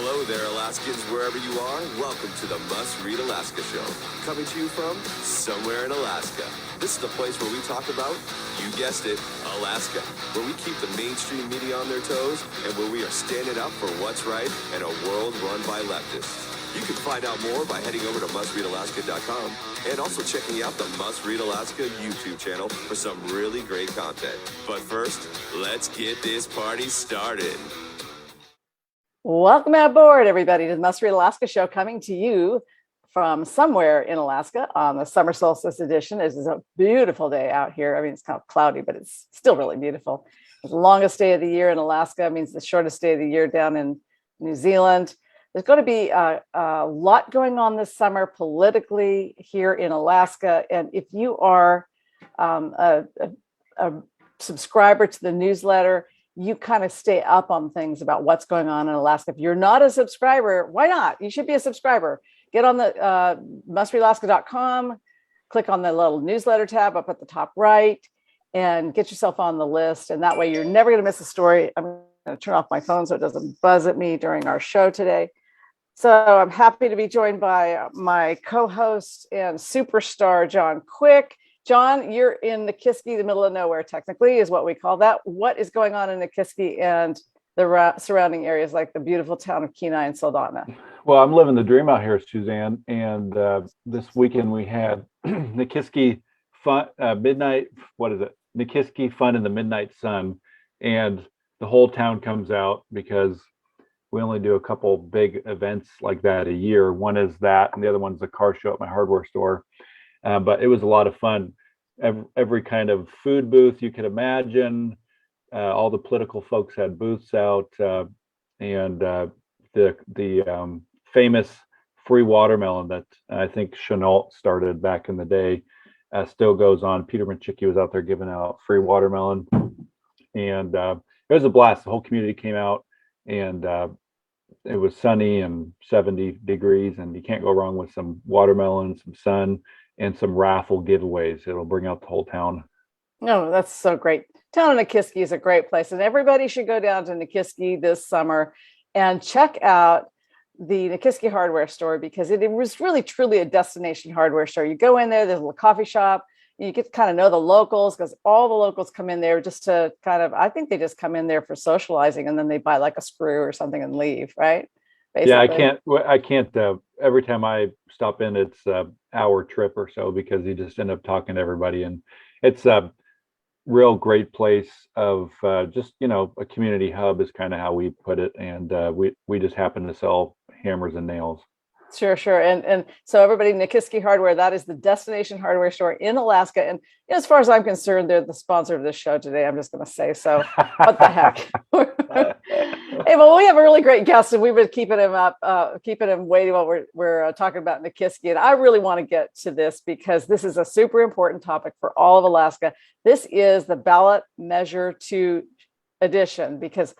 Hello there, Alaskans, wherever you are. Welcome to the Must Read Alaska Show. Coming to you from somewhere in Alaska. This is the place where we talk about, you guessed it, Alaska. Where we keep the mainstream media on their toes and where we are standing up for what's right in a world run by leftists. You can find out more by heading over to mustreadalaska.com and also checking out the Must Read Alaska YouTube channel for some really great content. But first, let's get this party started. Welcome aboard, everybody, to the Must Read Alaska Show, coming to you from somewhere in Alaska on the summer solstice edition. It is a beautiful day out here. I mean, it's kind of cloudy, but it's still really beautiful. It's the longest day of the year in Alaska. It means the shortest day of the year down in New Zealand. There's going to be a lot going on this summer politically here in Alaska. And if you are a subscriber to the newsletter, you kind of stay up on things about what's going on in Alaska. If you're not a subscriber, why not? You should be a subscriber. Get on the mustreadalaska.com, click on the little newsletter tab up at the top right, and get yourself on the list. And that way you're never going to miss a story. I'm going to turn off my phone so it doesn't buzz at me during our show today. So I'm happy to be joined by my co-host and superstar, John Quick. John, you're in Nikiski, the middle of nowhere, technically, is what we call that. What is going on in Nikiski and the surrounding areas, like the beautiful town of Kenai and Soldotna? Well, I'm living the dream out here, Suzanne. And this weekend we had Nikiski Fun, midnight, what is it? Nikiski Fun in the Midnight Sun. And the whole town comes out because we only do a couple big events like that a year. One is that, and the other one's a car show at my hardware store. But it was a lot of fun. Every kind of food booth you could imagine. All the political folks had booths out, and the famous free watermelon that I think Chenault started back in the day still goes on. Peter Machicki was out there giving out free watermelon, and it was a blast. The whole community came out, and it was sunny and 70 degrees, and you can't go wrong with some watermelon, some sun, and some raffle giveaways. It'll bring out the whole town. Oh, that's so great. Town of Nikiski is a great place, and everybody should go down to Nikiski this summer and check out the Nikiski hardware store, because it was really truly a destination hardware store. You go in there, there's a little coffee shop, and you get to kind of know the locals, because all the locals come in there just to kind of, I think they just come in there for socializing, and then they buy like a screw or something and leave, right? Basically. Yeah, I can't. Every time I stop in, it's an hour trip or so, because you just end up talking to everybody, and it's a real great place of just, a community hub is kind of how we put it, and we just happen to sell hammers and nails. Sure. And so everybody, Nikiski Hardware, that is the destination hardware store in Alaska. And as far as I'm concerned, they're the sponsor of this show today. I'm just going to say, so what the heck? Hey, well, we have a really great guest, and we've been keeping him waiting while we're talking about Nikiski. And I really want to get to this, because this is a super important topic for all of Alaska. This is the Ballot Measure 2 edition, because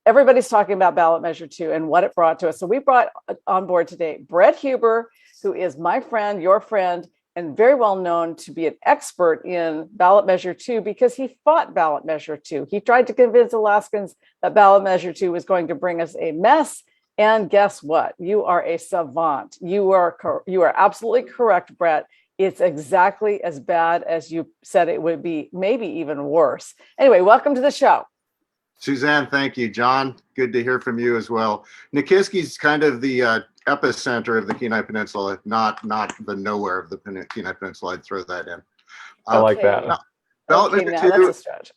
everybody's talking about Ballot Measure 2 and what it brought to us. So we brought on board today Brett Huber, who is my friend, your friend, and very well known to be an expert in Ballot Measure 2, because he fought Ballot Measure 2. He tried to convince Alaskans that Ballot Measure 2 was going to bring us a mess. And guess what? You are a savant. You are absolutely correct, Brett. It's exactly as bad as you said it would be, maybe even worse. Anyway, welcome to the show. Suzanne, thank you. John, good to hear from you as well. Nikiski's kind of the epicenter of the Kenai Peninsula, not the nowhere of the Kenai Peninsula. I'd throw that in. I like that. Ballot Measure 2, that's a stretch.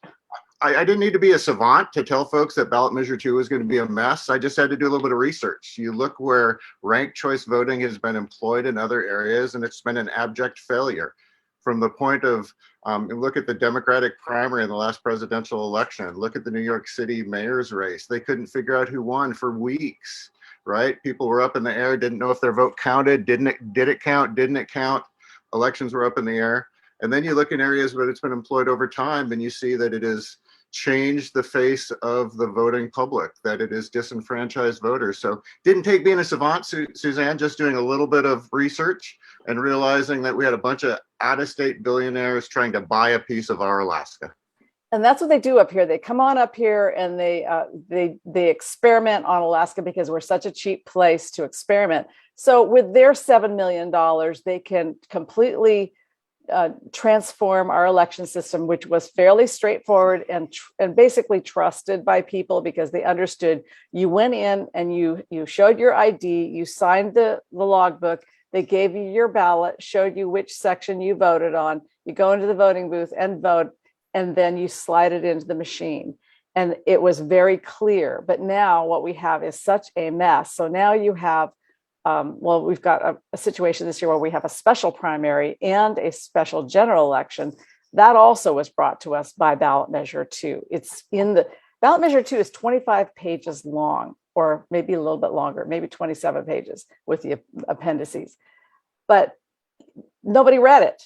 I didn't need to be a savant to tell folks that Ballot Measure 2 was going to be a mess. I just had to do a little bit of research. You look where ranked choice voting has been employed in other areas, and it's been an abject failure. From the point of, look at the Democratic primary in the last presidential election. Look at the New York City mayor's race. They couldn't figure out who won for weeks, right? People were up in the air, didn't know if their vote counted. Did it count? Didn't it count? Elections were up in the air. And then you look in areas where it's been employed over time, and you see that it has changed the face of the voting public, that it is disenfranchised voters. So didn't take being a savant, Suzanne, just doing a little bit of research and realizing that we had a bunch of out-of-state billionaires trying to buy a piece of our Alaska. And that's what they do up here. They come on up here and they experiment on Alaska because we're such a cheap place to experiment. So with their $7 million, they can completely transform our election system, which was fairly straightforward and basically trusted by people because they understood you went in and you showed your ID, you signed the logbook, they gave you your ballot, showed you which section you voted on, you go into the voting booth and vote, and then you slide it into the machine. And it was very clear. But now what we have is such a mess. So now you have, we've got a situation this year where we have a special primary and a special general election. That also was brought to us by ballot measure 2. It's in the ballot measure 2 is 25 pages long, or maybe a little bit longer, maybe 27 pages with the appendices. But nobody read it.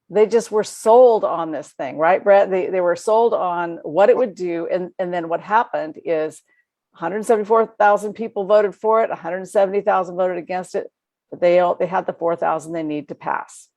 They just were sold on this thing, right, Brett? They were sold on what it would do. And then what happened is 174,000 people voted for it, 170,000 voted against it. But they had the 4,000 they need to pass.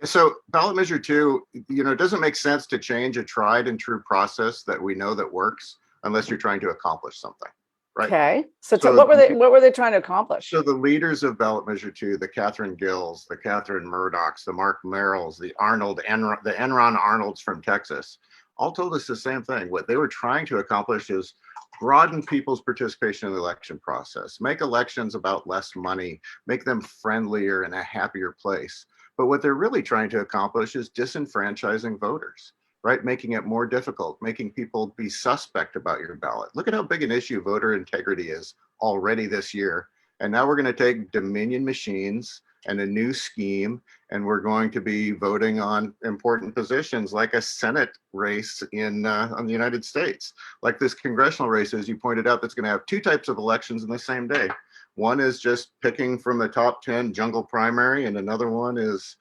So ballot measure 2, it doesn't make sense to change a tried and true process that we know that works unless you're trying to accomplish something. Right. Okay. So what were they trying to accomplish? So the leaders of ballot measure 2, the Catherine Gills, the Catherine Murdochs, the Mark Merrills, the Enron Arnolds from Texas, all told us the same thing. What they were trying to accomplish is broaden people's participation in the election process, make elections about less money, make them friendlier and a happier place. But what they're really trying to accomplish is disenfranchising voters. Right? Making it more difficult, making people be suspect about your ballot. Look at how big an issue voter integrity is already this year. And now we're going to take Dominion machines and a new scheme, and we're going to be voting on important positions like a Senate race on the United States, like this congressional race, as you pointed out, that's going to have 2 types of elections in the same day. One is just picking from the top 10 jungle primary, and another one is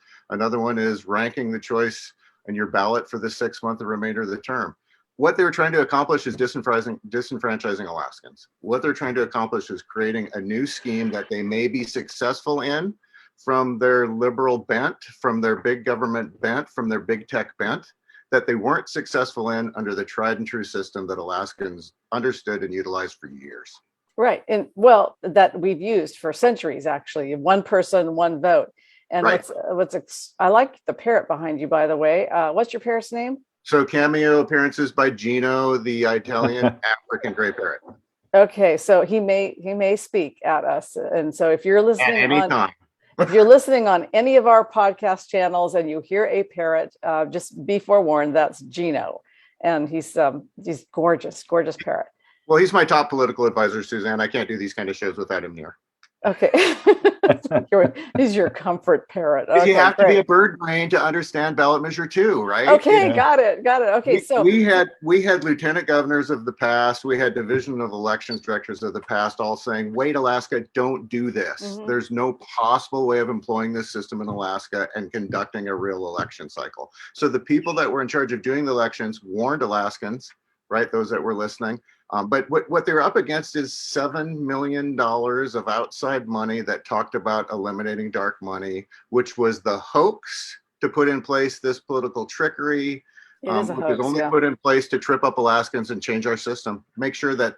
ranking the choice and your ballot for the 6 month, the remainder of the term. What they were trying to accomplish is disenfranchising Alaskans. What they're trying to accomplish is creating a new scheme that they may be successful in from their liberal bent, from their big government bent, from their big tech bent, that they weren't successful in under the tried and true system that Alaskans understood and utilized for years. Right. And that we've used for centuries, actually. One person, one vote. And right. I like the parrot behind you, by the way. What's your parrot's name? So cameo appearances by Gino, the Italian African gray parrot. Okay, so he may speak at us, and so if you're listening at any time. If you're listening on any of our podcast channels and you hear a parrot, just be forewarned, that's Gino, and he's gorgeous parrot. Well, he's my top political advisor, Suzanne. I can't do these kind of shows without him here. Okay. He's your comfort parrot. Okay, you have to be a bird brain to understand ballot measure 2, right? Okay, yeah. Got it. Okay, so we had lieutenant governors of the past, we had division of elections directors of the past all saying, wait, Alaska, don't do this. Mm-hmm. There's no possible way of employing this system in Alaska and conducting a real election cycle. So the people that were in charge of doing the elections warned Alaskans, right? Those that were listening. But what they're up against is $7 million of outside money that talked about eliminating dark money, which was the hoax to put in place this political trickery, which is only put in place to trip up Alaskans and change our system. Make sure that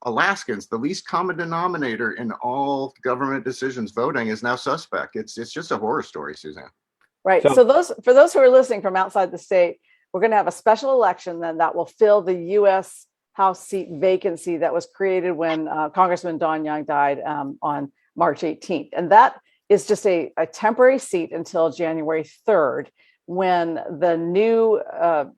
Alaskans, the least common denominator in all government decisions voting, is now suspect. It's just a horror story, Suzanne. Right. So for those who are listening from outside the state, we're going to have a special election then that will fill the U.S. House seat vacancy that was created when Congressman Don Young died on March 18th. And that is just a temporary seat until January 3rd, when the new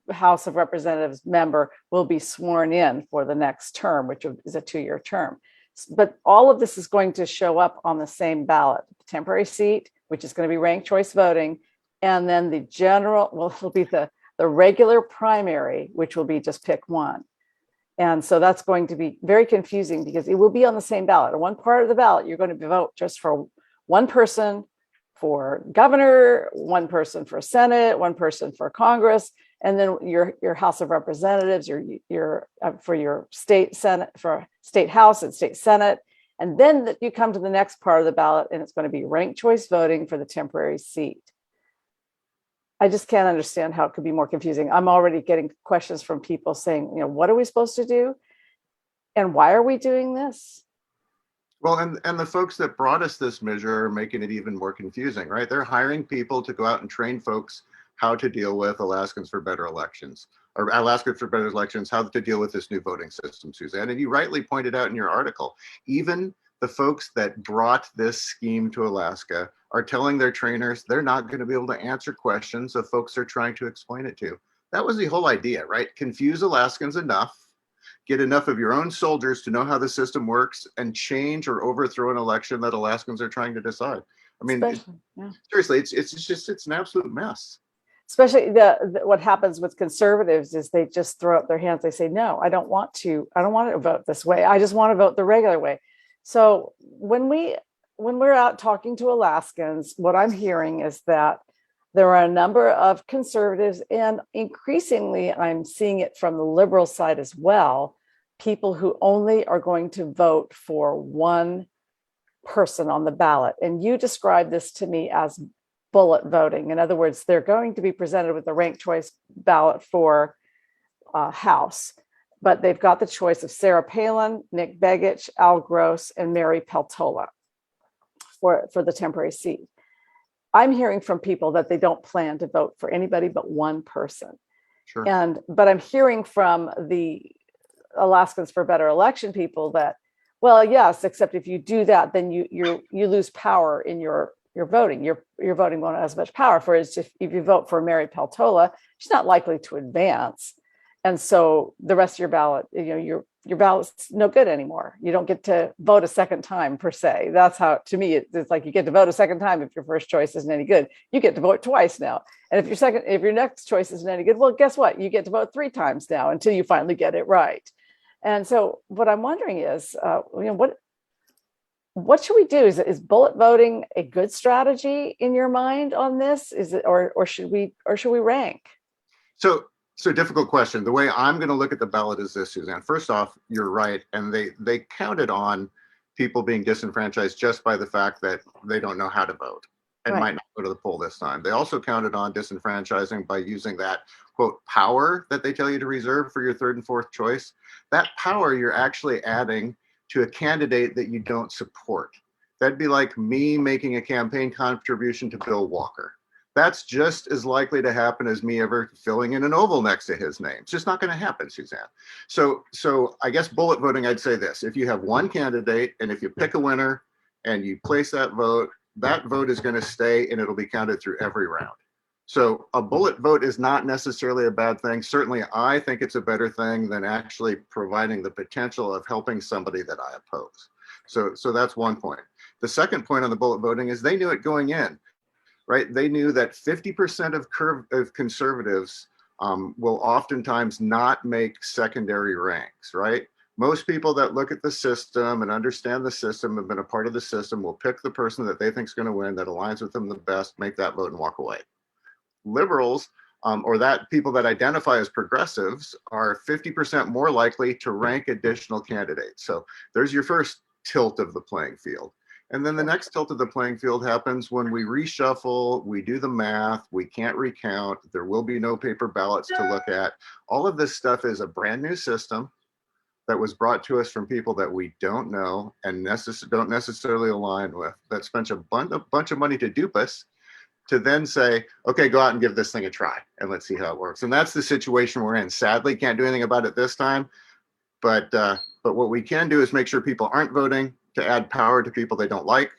House of Representatives member will be sworn in for the next term, which is a 2-year term. But all of this is going to show up on the same ballot. The temporary seat, which is going to be ranked choice voting, and then the general, it'll be the regular primary, which will be just pick one. And so that's going to be very confusing because it will be on the same ballot. On one part of the ballot, you're going to vote just for one person for governor, one person for Senate, one person for Congress, and then your House of Representatives, your for your state Senate, for state House and state Senate. And then you come to the next part of the ballot, and it's going to be ranked choice voting for the temporary seat. I just can't understand how it could be more confusing. I'm already getting questions from people saying, what are we supposed to do? And why are we doing this? Well, and the folks that brought us this measure are making it even more confusing, right? They're hiring people to go out and train folks how to deal with Alaskans for Better Elections, or Alaskans for Better Elections, how to deal with this new voting system, Suzanne. And you rightly pointed out in your article, even the folks that brought this scheme to Alaska are telling their trainers they're not going to be able to answer questions of folks they're trying to explain it to. That was the whole idea, right? Confuse Alaskans enough, get enough of your own soldiers to know how the system works, and change or overthrow an election that Alaskans are trying to decide. I mean, seriously, it's an absolute mess. Especially what happens with conservatives is they just throw up their hands. They say, no, I don't want to vote this way. I just want to vote the regular way. So when we're out talking to Alaskans, what I'm hearing is that there are a number of conservatives, and increasingly I'm seeing it from the liberal side as well, people who only are going to vote for one person on the ballot. And you described this to me as bullet voting. In other words, they're going to be presented with a ranked choice ballot for House, but they've got the choice of Sarah Palin, Nick Begich, Al Gross, and Mary Peltola for the temporary seat. I'm hearing from people that they don't plan to vote for anybody but one person. Sure. But I'm hearing from the Alaskans for Better Election people that, well, yes, except if you do that, then you lose power in your voting. Your voting won't have as much power. For instance, if you vote for Mary Peltola, she's not likely to advance, and so the rest of your ballot, your ballot's no good anymore. You don't get to vote a second time per se. That's how, to me, it's like you get to vote a second time if your first choice isn't any good. You get to vote twice now, and if your next choice isn't any good, well, guess what? You get to vote 3 times now until you finally get it right. And so, what I'm wondering is, what should we do? Is bullet voting a good strategy in your mind on this? Is it, or should we rank? So difficult question. The way I'm going to look at the ballot is this, Suzanne. First off, you're right, and they counted on people being disenfranchised just by the fact that they don't know how to vote and might not go to the poll this time. They also counted on disenfranchising by using that, quote, power that they tell you to reserve for your third and fourth choice. That power you're actually adding to a candidate that you don't support. That'd be like me making a campaign contribution to Bill Walker. That's just as likely to happen as me ever filling in an oval next to his name. It's just not going to happen, Suzanne. So I guess bullet voting, I'd say this: if you have one candidate and if you pick a winner and you place that vote is going to stay and it'll be counted through every round. So a bullet vote is not necessarily a bad thing. Certainly, I think it's a better thing than actually providing the potential of helping somebody that I oppose. So that's one point. The second point on the bullet voting is they knew it going in, right? They knew that 50% of conservatives will oftentimes not make secondary ranks, right? Most people that look at the system and understand the system, have been a part of the system, will pick the person that they think is going to win, that aligns with them the best, make that vote and walk away. Liberals, or that people that identify as progressives, are 50% more likely to rank additional candidates. So there's your first tilt of the playing field. And then the next tilt of the playing field happens when we reshuffle, we do the math, we can't recount, there will be no paper ballots to look at. All of this stuff is a brand new system that was brought to us from people that we don't know and don't necessarily align with, that spent a bunch of money to dupe us, to then say, okay, go out and give this thing a try and let's see how it works. And that's the situation we're in. Sadly, can't do anything about it this time, but what we can do is make sure people aren't voting to add power to people they don't like,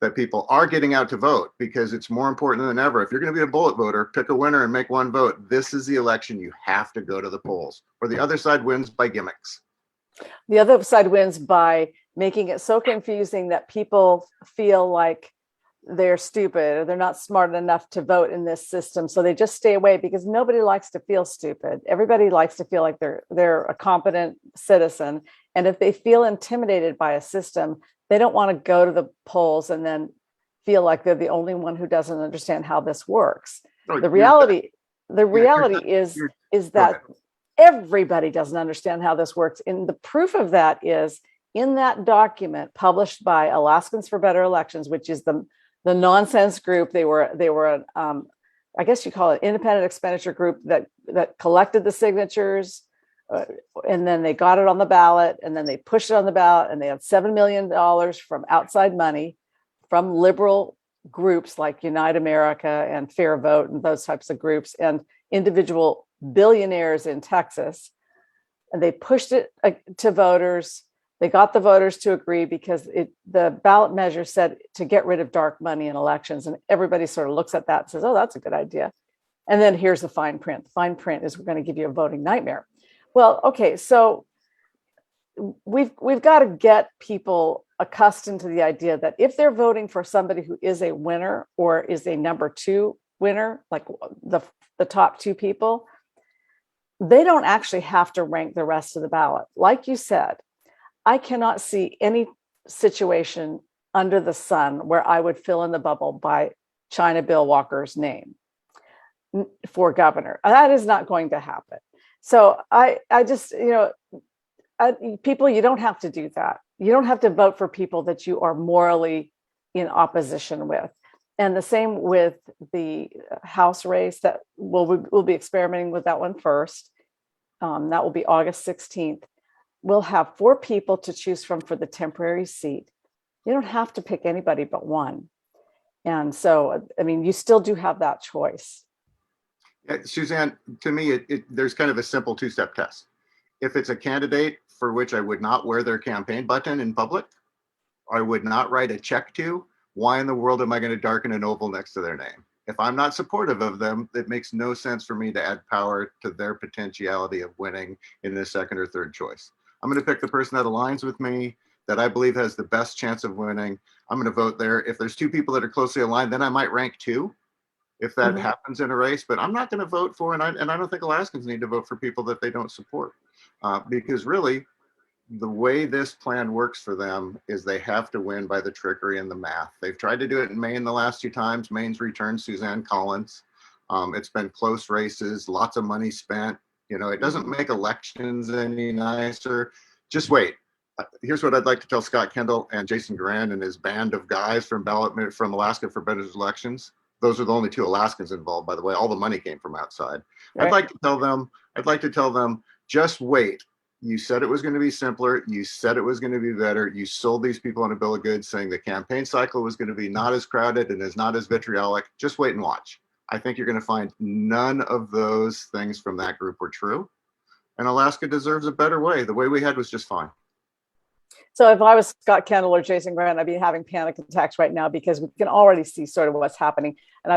that people are getting out to vote, because it's more important than ever. If you're going to be a bullet voter, pick a winner and make one vote. This is the election. You have to go to the polls, or the other side wins by gimmicks. The other side wins by making it so confusing that people feel like they're stupid or they're not smart enough to vote in this system. So they just stay away, because nobody likes to feel stupid. Everybody likes to feel like they're a competent citizen. And if they feel intimidated by a system, they don't want to go to the polls and then feel like they're the only one who doesn't understand how this works. The reality is that everybody doesn't understand how this works. And the proof of that is in that document published by Alaskans for Better Elections, which is the nonsense group. They were I guess you call it independent expenditure group that collected the signatures, and then they got it on the ballot, and then they pushed it on the ballot, and they had $7 million from outside money from liberal groups like Unite America and Fair Vote and those types of groups, and individual billionaires in Texas. And they pushed it to voters. They got the voters to agree because the ballot measure said to get rid of dark money in elections. And everybody sort of looks at that and says, oh, that's a good idea. And then here's the fine print. The fine print is we're going to give you a voting nightmare. Well, okay, so we've got to get people accustomed to the idea that if they're voting for somebody who is a winner or is a number two winner, like the top two people, they don't actually have to rank the rest of the ballot. Like you said, I cannot see any situation under the sun where I would fill in the bubble by China Bill Walker's name for governor. That is not going to happen. So I just, people, you don't have to do that. You don't have to vote for people that you are morally in opposition with. And the same with the House race that we'll be experimenting with that one first. That will be August 16th. We'll have 4 people to choose from for the temporary seat. You don't have to pick anybody but one. And so, I mean, you still do have that choice. Yeah, Suzanne, to me, there's kind of a simple 2-step test. If it's a candidate for which I would not wear their campaign button in public, I would not write a check to, why in the world am I going to darken an oval next to their name? If I'm not supportive of them, it makes no sense for me to add power to their potentiality of winning in the second or third choice. I'm going to pick the person that aligns with me, that I believe has the best chance of winning. I'm going to vote there. If there's 2 people that are closely aligned, then I might rank 2 if that happens in a race, but I'm not going to vote for, and I don't think Alaskans need to vote for people that they don't support, because really the way this plan works for them is they have to win by the trickery and the math. They've tried to do it in Maine the last 2 times. Maine's returned Suzanne Collins. It's been close races, lots of money spent. It doesn't make elections any nicer. Just wait. Here's what I'd like to tell Scott Kendall and Jason Grand and his band of guys from Alaska for Better Elections. Those are the only 2 Alaskans involved, by the way. All the money came from outside. Right. I'd like to tell them, just wait. You said it was going to be simpler. You said it was going to be better. You sold these people on a bill of goods saying the campaign cycle was going to be not as crowded and is not as vitriolic. Just wait and watch. I think you're going to find none of those things from that group were true. And Alaska deserves a better way. The way we had was just fine. So if I was Scott Kendall or Jason Grant, I'd be having panic attacks right now because we can already see sort of what's happening. And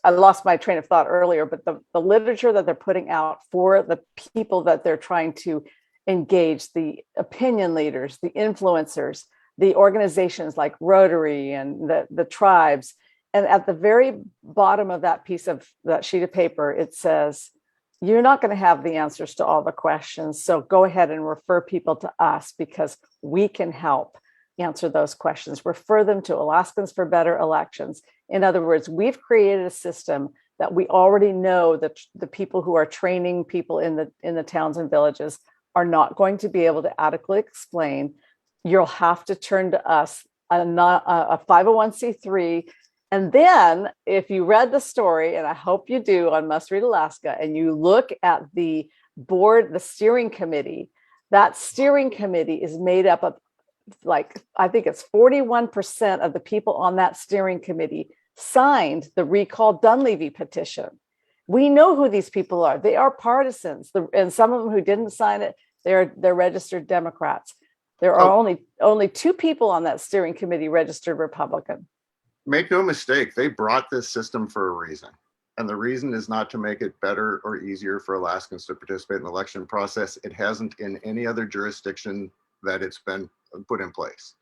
I lost my train of thought earlier, but the literature that they're putting out for the people that they're trying to engage, the opinion leaders, the influencers, the organizations like Rotary and the tribes. And at the very bottom of that that sheet of paper, it says, you're not going to have the answers to all the questions. So go ahead and refer people to us because we can help answer those questions. Refer them to Alaskans for Better Elections. In other words, we've created a system that we already know that the people who are training people in the towns and villages are not going to be able to adequately explain. You'll have to turn to us, a 501c3. And then if you read the story, and I hope you do on Must Read Alaska, and you look at the board, the steering committee, that steering committee is made up of I think it's 41% of the people on that steering committee signed the Recall Dunleavy petition. We know who these people are. They are partisans. And some of them who didn't sign it, they're registered Democrats. There are only 2 people on that steering committee registered Republican. Make no mistake, they brought this system for a reason. And the reason is not to make it better or easier for Alaskans to participate in the election process. It hasn't in any other jurisdiction that it's been put in place.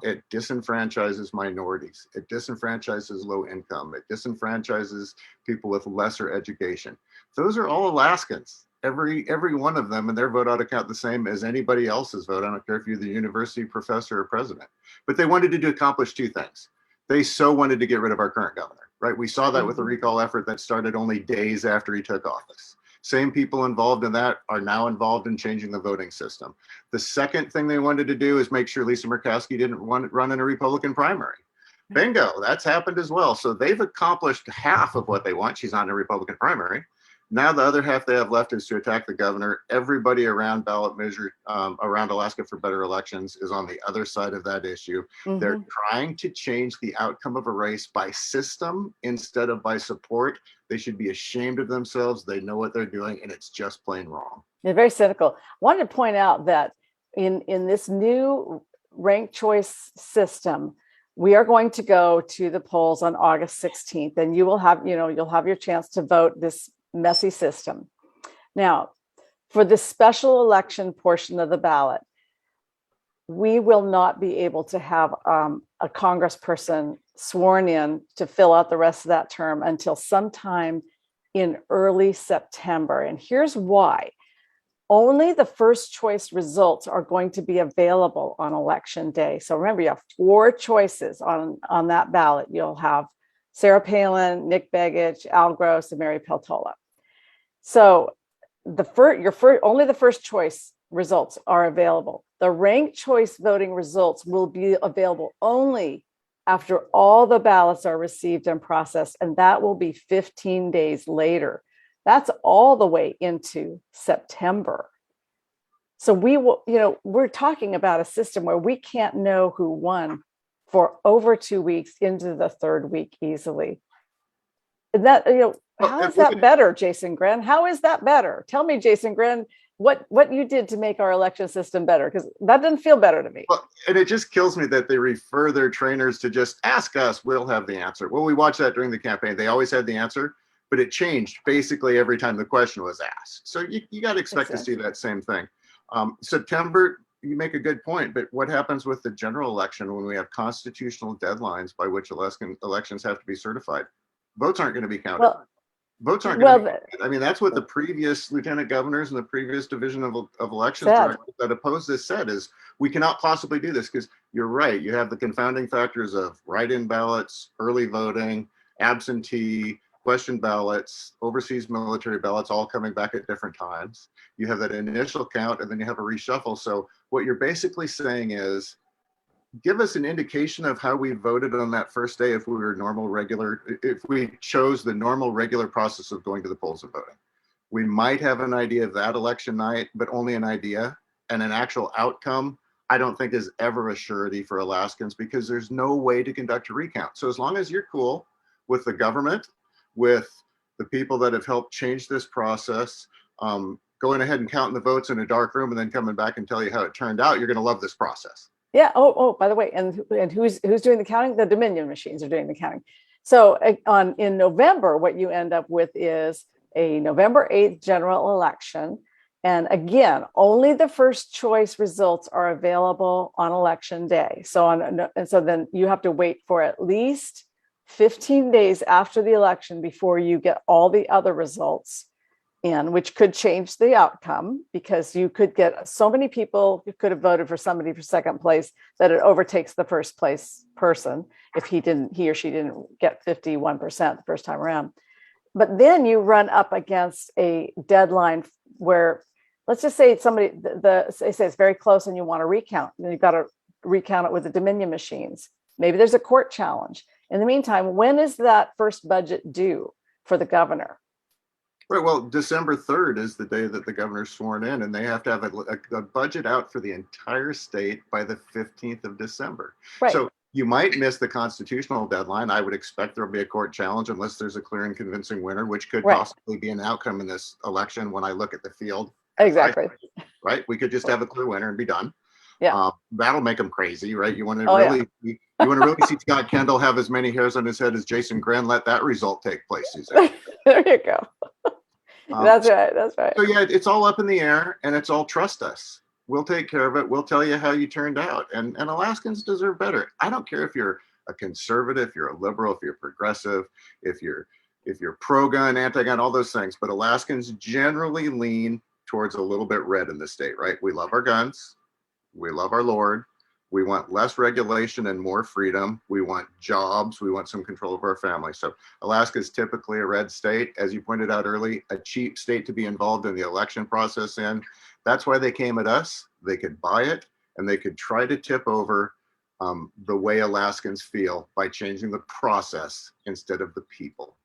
It disenfranchises minorities. It disenfranchises low income. It disenfranchises people with lesser education. Those are all Alaskans. Every one of them, and their vote ought to count the same as anybody else's vote. I don't care if you're the university professor or president. But they wanted to accomplish 2 things. They so wanted to get rid of our current governor, right? We saw that with the recall effort that started only days after he took office. Same people involved in that are now involved in changing the voting system. The second thing they wanted to do is make sure Lisa Murkowski didn't run in a Republican primary. Bingo, that's happened as well. So they've accomplished half of what they want. She's on a Republican primary. Now the other half they have left is to attack the governor. Everybody around ballot measure, around Alaska for Better Elections is on the other side of that issue. Mm-hmm. They're trying to change the outcome of a race by system instead of by support. They should be ashamed of themselves. They know what they're doing, and it's just plain wrong. They're very cynical. I wanted to point out that in this new ranked choice system, we are going to go to the polls on August 16th, and you will have, you'll have your chance to vote this messy system. Now, for the special election portion of the ballot, we will not be able to have a congressperson sworn in to fill out the rest of that term until sometime in early September. And here's why. Only the first choice results are going to be available on election day. So remember, you have 4 choices on that ballot. You'll have Sarah Palin, Nick Begich, Al Gross, and Mary Peltola. So only the first choice results are available. The ranked choice voting results will be available only after all the ballots are received and processed, and that will be 15 days later. That's all the way into September. So we will, we're talking about a system where we can't know who won for over 2 weeks into the 3rd week easily. And that, how is that better, Jason Gren? How is that better? Tell me, Jason Gren, what you did to make our election system better, because that didn't feel better to me. Well, and it just kills me that they refer their trainers to just ask us, we'll have the answer. Well, we watched that during the campaign. They always had the answer, but it changed basically every time the question was asked. So you got to expect to see that same thing. September, you make a good point, but what happens with the general election when we have constitutional deadlines by which Alaskan elections have to be certified? Votes aren't going to be counted. Votes aren't going to be counted. I mean, that's what the previous lieutenant governors and the previous division of elections directors that opposed this said, is we cannot possibly do this, because you're right. You have the confounding factors of write-in ballots, early voting, absentee, question ballots, overseas military ballots, all coming back at different times. You have that initial count, and then you have a reshuffle. So what you're basically saying is, give us an indication of how we voted on that first day if we were if we chose the normal regular process of going to the polls and voting. We might have an idea of that election night, but only an idea. And an actual outcome, I don't think is ever a surety for Alaskans, because there's no way to conduct a recount. So as long as you're cool with the government, with the people that have helped change this process, going ahead and counting the votes in a dark room and then coming back and tell you how it turned out, you're going to love this process. Yeah. Oh, by the way, and who's doing the counting? The Dominion machines are doing the counting. So in November, what you end up with is a November 8th general election. And again, only the first choice results are available on election day. So then you have to wait for at least 15 days after the election before you get all the other results in, which could change the outcome, because you could get so many people who could have voted for somebody for second place that it overtakes the first place person if he or she didn't get 51% the first time around. But then you run up against a deadline where, let's just say they say it's very close and you want to recount, and you've got to recount it with the Dominion machines. Maybe there's a court challenge. In the meantime, when is that first budget due for the governor? Right. Well, December 3rd is the day that the governor's sworn in, and they have to have a budget out for the entire state by the 15th of December. Right. So you might miss the constitutional deadline. I would expect there'll be a court challenge unless there's a clear and convincing winner, which could possibly be an outcome in this election when I look at the field. Exactly. Right. We could just have a clear winner and be done. Yeah. That'll make them crazy, right? You want to you want to really see Scott Kendall have as many hairs on his head as Jason Gren. Let that result take place, Suzanne. There you go. That's right. So yeah, it's all up in the air, and it's all trust us. We'll take care of it. We'll tell you how you turned out. And Alaskans deserve better. I don't care if you're a conservative, if you're a liberal, if you're progressive, if you're pro-gun, anti-gun, all those things. But Alaskans generally lean towards a little bit red in the state, right? We love our guns. We love our Lord. We want less regulation and more freedom. We want jobs. We want some control of our family. So Alaska is typically a red state. As you pointed out early, a cheap state to be involved in the election process in. That's why they came at us. They could buy it, and they could try to tip over the way Alaskans feel by changing the process instead of the people,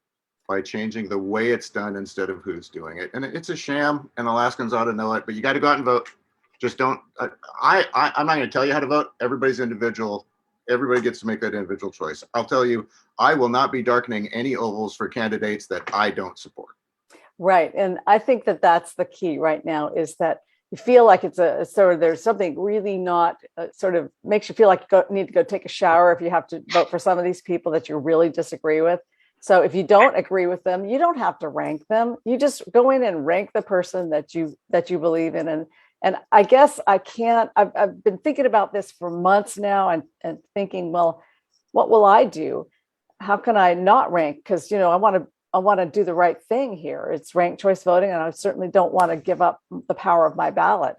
by changing the way it's done instead of who's doing it. And it's a sham, and Alaskans ought to know it, but you got to go out and vote. Just don't, I'm not going to tell you how to vote. Everybody's individual. Everybody gets to make that individual choice. I'll tell you, I will not be darkening any ovals for candidates that I don't support. Right. And I think that that's the key right now, is that you feel like it's a sort of, there's something really not sort of makes you feel like you need to go take a shower if you have to vote for some of these people that you really disagree with. So if you don't agree with them, you don't have to rank them. You just go in and rank the person that you believe in. And I guess I've been thinking about this for months now and thinking, well, what will I do? How can I not rank? Because, I want to do the right thing here. It's ranked choice voting, and I certainly don't want to give up the power of my ballot.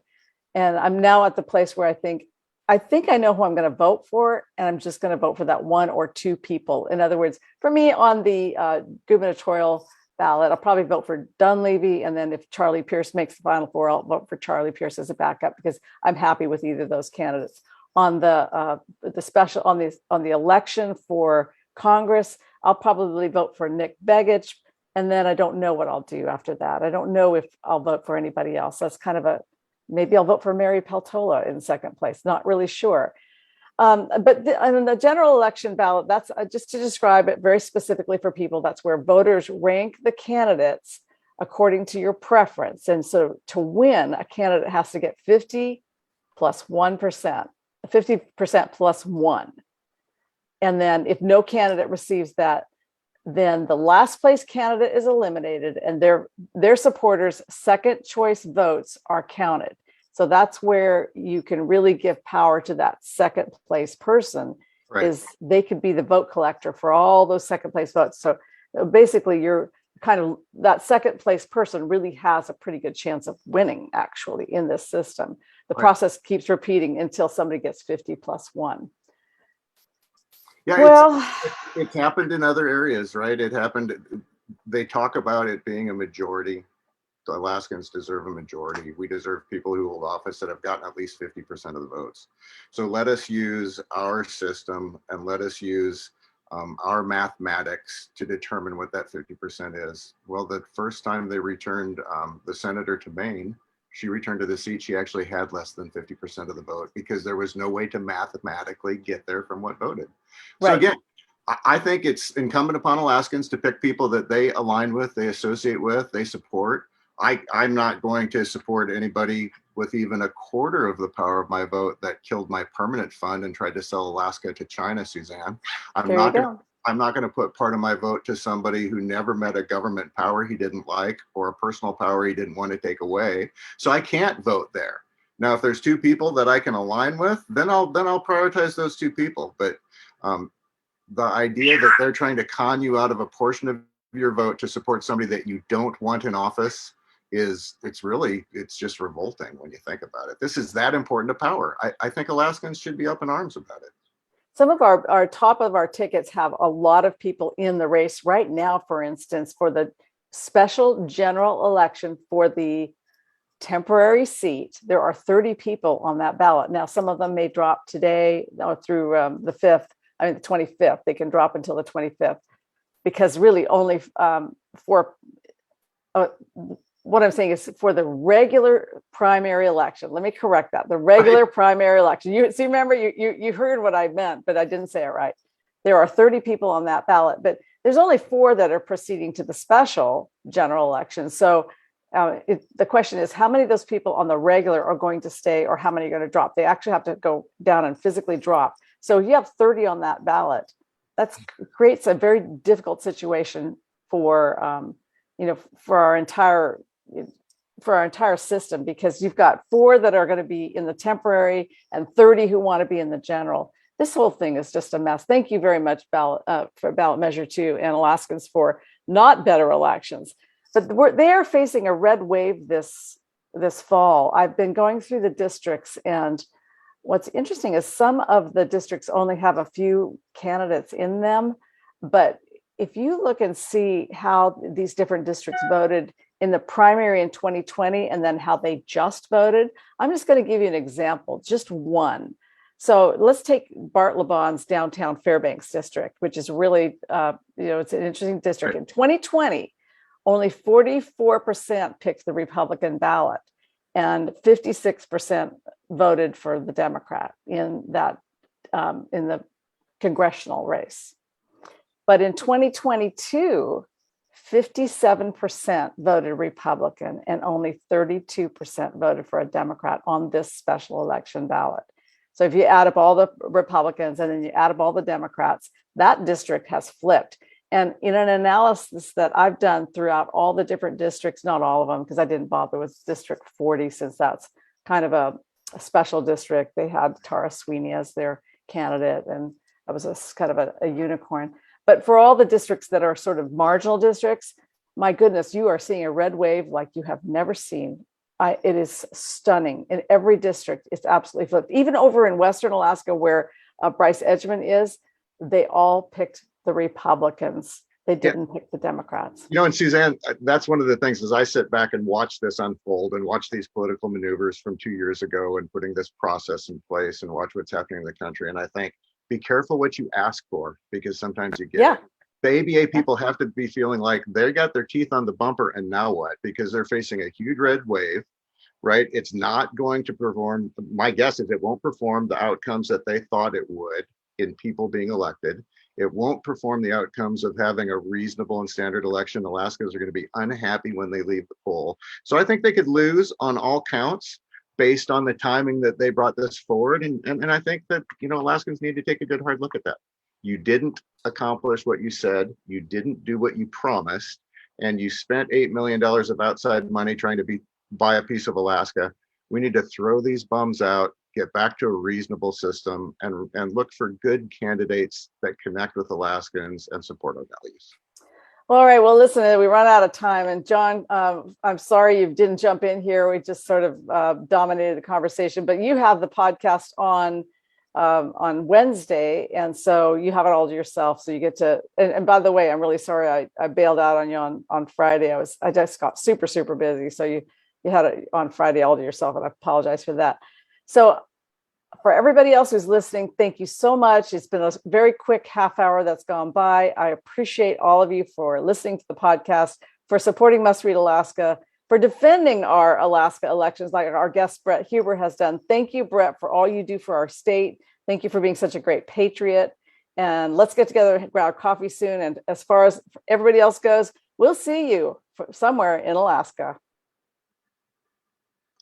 And I'm now at the place where I think I know who I'm going to vote for, and I'm just going to vote for that one or two people. In other words, for me on the gubernatorial ballot, I'll probably vote for Dunleavy, and then if Charlie Pierce makes the final four, I'll vote for Charlie Pierce as a backup because I'm happy with either of those candidates. On the special on the election for Congress, I'll probably vote for Nick Begich, and then I don't know what I'll do after that. I don't know if I'll vote for anybody else. That's kind of maybe I'll vote for Mary Peltola in second place. Not really sure. But on the general election ballot, that's just to describe it very specifically for people. That's where voters rank the candidates according to your preference. And so to win, a candidate has to get 50 plus 1%, 50% plus one. And then if no candidate receives that, then the last place candidate is eliminated and their supporters' second choice votes are counted. So that's where you can really give power to that second place person, right? Is they could be the vote collector for all those second place votes. So basically you're kind of, that second place person really has a pretty good chance of winning actually in this system. The process keeps repeating until somebody gets 50 plus one. Yeah, well, it's happened in other areas, right? It happened. They talk about it being a majority. The Alaskans deserve a majority. We deserve people who hold office that have gotten at least 50% of the votes. So let us use our system and let us use our mathematics to determine what that 50% is. Well, the first time they returned the senator to Maine, she returned to the seat, she actually had less than 50% of the vote because there was no way to mathematically get there from what voted. Right. So again, I think it's incumbent upon Alaskans to pick people that they align with, they associate with, they support. I'm not going to support anybody with even a quarter of the power of my vote that killed my permanent fund and tried to sell Alaska to China, Suzanne. I'm not going to put part of my vote to somebody who never met a government power he didn't like or a personal power he didn't want to take away. So I can't vote there. Now, if there's two people that I can align with, then I'll prioritize those two people. But the idea that they're trying to con you out of a portion of your vote to support somebody that you don't want in office it's just revolting when you think about it. This is that important to power. I think Alaskans should be up in arms about it. Some of our top of our tickets have a lot of people in the race right now. For instance, for the special general election for the temporary seat, there are 30 people on that ballot. Now, some of them may drop today or through the 25th. They can drop until the 25th because really only what I'm saying is for the regular primary election. Let me correct that. The regular primary election. You remember you heard what I meant, but I didn't say it right. There are 30 people on that ballot, but there's only 4 that are proceeding to the special general election. So the question is, how many of those people on the regular are going to stay, or how many are going to drop? They actually have to go down and physically drop. So you have 30 on that ballot. That creates a very difficult situation for for our entire system, because you've got 4 that are going to be in the temporary and 30 who want to be in the general. This whole thing is just a mess. Thank you very much, for Ballot Measure 2 and Alaskans for not better elections. But they are facing a red wave this fall. I've been going through the districts, and what's interesting is some of the districts only have a few candidates in them. But if you look and see how these different districts voted in the primary in 2020 and then how they just voted, I'm just going to give you an example, just one. So let's take Bart LeBon's downtown Fairbanks district, which is really, it's an interesting district. In 2020, only 44% picked the Republican ballot and 56% voted for the Democrat in the congressional race. But in 2022, 57% voted Republican and only 32% voted for a Democrat on this special election ballot. So if you add up all the Republicans and then you add up all the Democrats, that district has flipped. And in an analysis that I've done throughout all the different districts, not all of them, because I didn't bother with District 40, since that's kind of a special district. They had Tara Sweeney as their candidate, and that was kind of a unicorn. But for all the districts that are sort of marginal districts, my goodness, you are seeing a red wave like you have never seen. It is stunning. In every district, it's absolutely flipped. Even over in Western Alaska, where Bryce Edgman is, they all picked the Republicans. They didn't pick the Democrats. And Suzanne, that's one of the things as I sit back and watch this unfold and watch these political maneuvers from 2 years ago and putting this process in place and watch what's happening in the country. And I think, be careful what you ask for, because sometimes you get it. The ABA people have to be feeling like they got their teeth on the bumper, and now what? Because they're facing a huge red wave, right? It's not going to perform. My guess is it won't perform the outcomes that they thought it would in people being elected. It won't perform the outcomes of having a reasonable and standard election. Alaskans are going to be unhappy when they leave the poll. So I think they could lose on all counts based on the timing that they brought this forward. And I think that, Alaskans need to take a good hard look at that. You didn't accomplish what you said. You didn't do what you promised. And you spent $8 million of outside money trying to buy a piece of Alaska. We need to throw these bums out, get back to a reasonable system, and look for good candidates that connect with Alaskans and support our values. All right. Well, listen, we run out of time. And John, I'm sorry you didn't jump in here. We just sort of dominated the conversation. But you have the podcast on Wednesday, and so you have it all to yourself. So you get to. And by the way, I'm really sorry I bailed out on you on Friday. I just got super busy. So you had it on Friday all to yourself, and I apologize for that. So for everybody else who's listening, thank you so much. It's been a very quick half hour that's gone by. I appreciate all of you for listening to the podcast, for supporting Must Read Alaska, for defending our Alaska elections like our guest Brett Huber has done. Thank you, Brett, for all you do for our state. Thank you for being such a great patriot. And let's get together and grab coffee soon. And as far as everybody else goes, we'll see you somewhere in Alaska.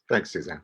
Thanks, Suzanne.